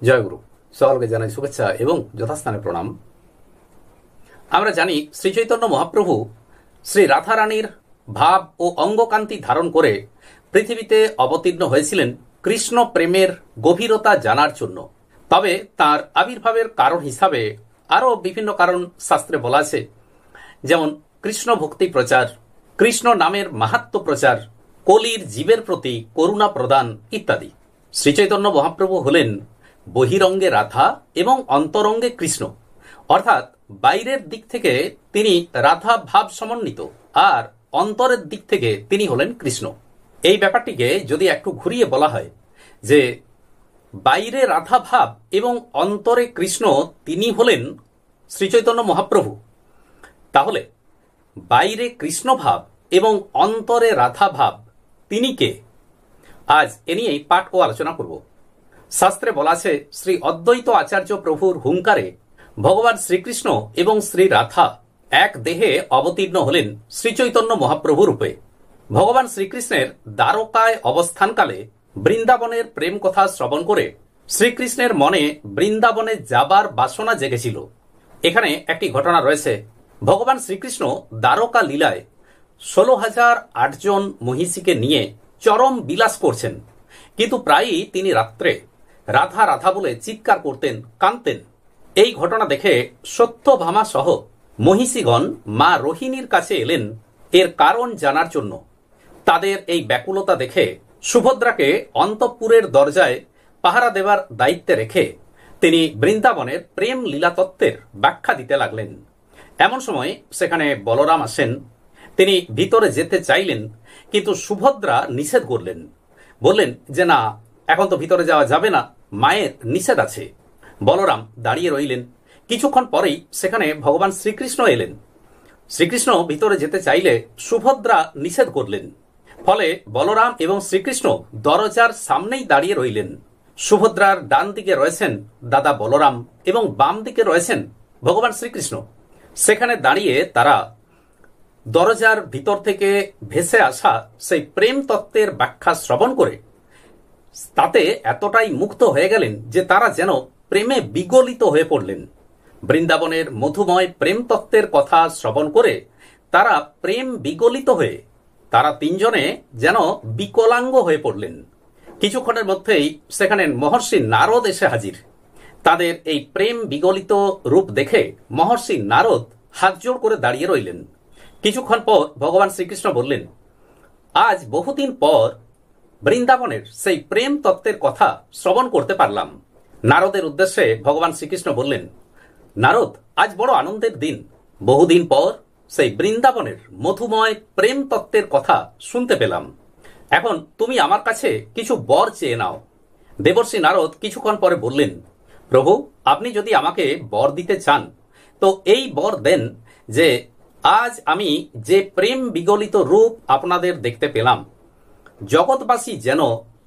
জয়গুরু সকলকে জানাই শুভেচ্ছা এবং যথাস্থানে প্রণাম। আমরা জানি শ্রী চৈতন্য মহাপ্রভু শ্রী রাধারানীর ভাব ও অঙ্গকান্তি ধারণ করে পৃথিবীতে অবতীর্ণ হয়েছিলেন কৃষ্ণ প্রেমের গভীরতা জানার জন্য। তবে তার আবির্ভাবের কারণ হিসাবে আরও বিভিন্ন কারণ শাস্ত্রে বলা আছে, যেমন কৃষ্ণ ভক্তি প্রচার, কৃষ্ণ নামের মাহাত্ম্য প্রচার, কলির জীবের প্রতি করুণা প্রদান ইত্যাদি। শ্রীচৈতন্য মহাপ্রভু হলেন বহিরঙ্গে রাধা এবং অন্তরঙ্গে কৃষ্ণ, অর্থাৎ বাইরের দিক থেকে তিনি রাধা ভাব সমন্বিত আর অন্তরের দিক থেকে তিনি হলেন কৃষ্ণ। এই ব্যাপারটিকে যদি একটু ঘুরিয়ে বলা হয় যে বাইরে রাধা ভাব এবং অন্তরে কৃষ্ণ তিনি হলেন শ্রীচৈতন্য মহাপ্রভু, তাহলে বাইরে কৃষ্ণ ভাব এবং অন্তরে রাধা ভাব তিনি কে? আজ এ নিয়েই পাঠ ও আলোচনা করব। শাস্ত্রে বলা আছে, শ্রী অদ্বৈত আচার্য প্রভুর হুঙ্কারে ভগবান শ্রীকৃষ্ণ এবং শ্রী রাধা এক দেহে অবতীর্ণ হলেন শ্রীচৈতন্য মহাপ্রভু রূপে। ভগবান শ্রীকৃষ্ণের দ্বারকায় অবস্থানকালে বৃন্দাবনের প্রেম কথা শ্রবণ করে শ্রীকৃষ্ণের মনে বৃন্দাবনে যাবার বাসনা জেগেছিল। এখানে একটি ঘটনা রয়েছে। ভগবান শ্রীকৃষ্ণ দ্বারকা লীলায় 16,008 জন মহিষীকে নিয়ে চরম বিলাস করছেন, কিন্তু প্রায়ই তিনি রাত্রে রাধা রাধা বলে চিৎকার করতেন, কাঁদতেন। এই ঘটনা দেখে সত্যভামা সহ মহিষীগণ মা রোহিণীর কাছে এলেন এর কারণ জানার জন্য। তাদের এই ব্যাকুলতা দেখে সুভদ্রাকে অন্তঃপুরের দরজায় পাহারা দেবার দায়িত্বে রেখে তিনি বৃন্দাবনের প্রেম লীলা তত্ত্বের ব্যাখ্যা দিতে লাগলেন। এমন সময় সেখানে বলরাম আসেন। তিনি ভিতরে যেতে চাইলেন, কিন্তু সুভদ্রা নিষেধ করলেন, বললেন যে না, এখন তো ভিতরে যাওয়া যাবে না, মায়ের নিষেধ আছে। বলরাম দাঁড়িয়ে রইলেন। কিছুক্ষণ পরেই সেখানে ভগবান শ্রীকৃষ্ণ এলেন। শ্রীকৃষ্ণ ভিতরে যেতে চাইলে সুভদ্রা নিষেধ করলেন। ফলে বলরাম এবং শ্রীকৃষ্ণ দরজার সামনেই দাঁড়িয়ে রইলেন। সুভদ্রার ডান দিকে রয়েছেন দাদা বলরাম এবং বাম দিকে রয়েছেন ভগবান শ্রীকৃষ্ণ। সেখানে দাঁড়িয়ে তারা দরজার ভিতর থেকে ভেসে আসা সেই প্রেম তত্ত্বের ব্যাখ্যা শ্রবণ করে তাতে এতটাই মুগ্ধ হয়ে গেলেন যে তারা যেন প্রেমে বিগলিত হয়ে পড়লেন। বৃন্দাবনের মধুময় প্রেম তত্ত্বের কথা শ্রবণ করে তারা প্রেম বিগলিত হয়ে তারা তিনজনে যেন বিকলাঙ্গ হয়ে পড়লেন। কিছুক্ষণের মধ্যেই সেখানে মহর্ষি নারদ এসে হাজির। তাদের এই প্রেম বিগলিত রূপ দেখে মহর্ষি নারদ হাত জোড় করে দাঁড়িয়ে রইলেন। কিছুক্ষণ পর ভগবান শ্রীকৃষ্ণ বললেন, আজ বহুদিন পর বৃন্দাবনের সেই প্রেম তত্ত্বের কথা শ্রবণ করতে পারলাম। নারদের উদ্দেশ্যে ভগবান শ্রীকৃষ্ণ বললেন, নারদ, আজ বড় আনন্দের দিন। বহুদিন পর সেই বৃন্দাবনের মধুময় প্রেম তত্ত্বের কথা শুনতে পেলাম। এখন তুমি আমার কাছে কিছু বর চেয়ে নাও। দেবর্ষি নারদ কিছুক্ষণ পরে বললেন, প্রভু, আপনি যদি আমাকে বর দিতে চান তো এই বর দেন যে আজ আমি যে প্রেম বিগলিত রূপ আপনাদের দেখতে পেলাম, জগৎবাসী যেন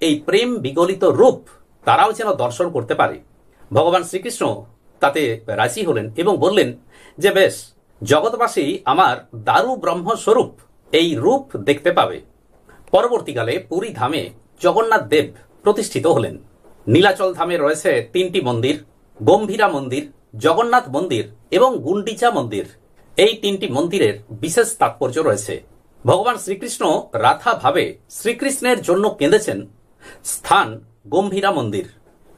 এই প্রেম বিগলিত রূপ তারাও যেন দর্শন করতে পারে। ভগবান শ্রীকৃষ্ণ তাতে রাজি হলেন এবং বললেন যে বেশ, জগৎবাসী আমার দারু ব্রহ্মস্বরূপ এই রূপ দেখতে পাবে। পরবর্তীকালে পুরী ধামে জগন্নাথ দেব প্রতিষ্ঠিত হলেন। নীলাচল ধামে রয়েছে 3টি মন্দির, গম্ভীরা মন্দির, জগন্নাথ মন্দির এবং গুন্ডিচা মন্দির। এই 3টি মন্দিরের বিশেষ তাৎপর্য রয়েছে। ভগবান শ্রীকৃষ্ণ রাধা ভাবে শ্রীকৃষ্ণের জন্য কেঁদেছেন, স্থান গম্ভীরা মন্দির।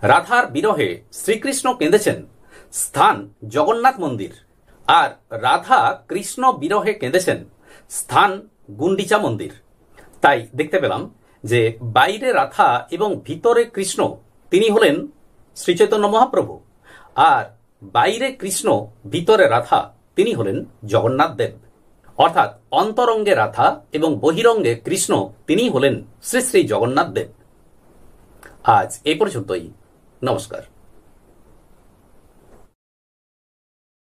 রাধার বিরহে শ্রীকৃষ্ণ কেঁদেছেন, স্থান জগন্নাথ মন্দির। আর রাধা কৃষ্ণ বিরহে কেঁদেছেন, স্থান গুন্ডিচা মন্দির। তাই দেখতে পেলাম যে বাইরে রাধা এবং ভিতরে কৃষ্ণ তিনি হলেন শ্রীচৈতন্য মহাপ্রভু, আর বাইরে কৃষ্ণ ভিতরে রাধা তিনি হলেন জগন্নাথ দেব। অর্থাৎ অন্তরঙ্গে রাধা এবং বহিরঙ্গে কৃষ্ণ তিনি হলেন শ্রী শ্রী জগন্নাথ দেব। আজ এই পর্যন্তই। নমস্কার।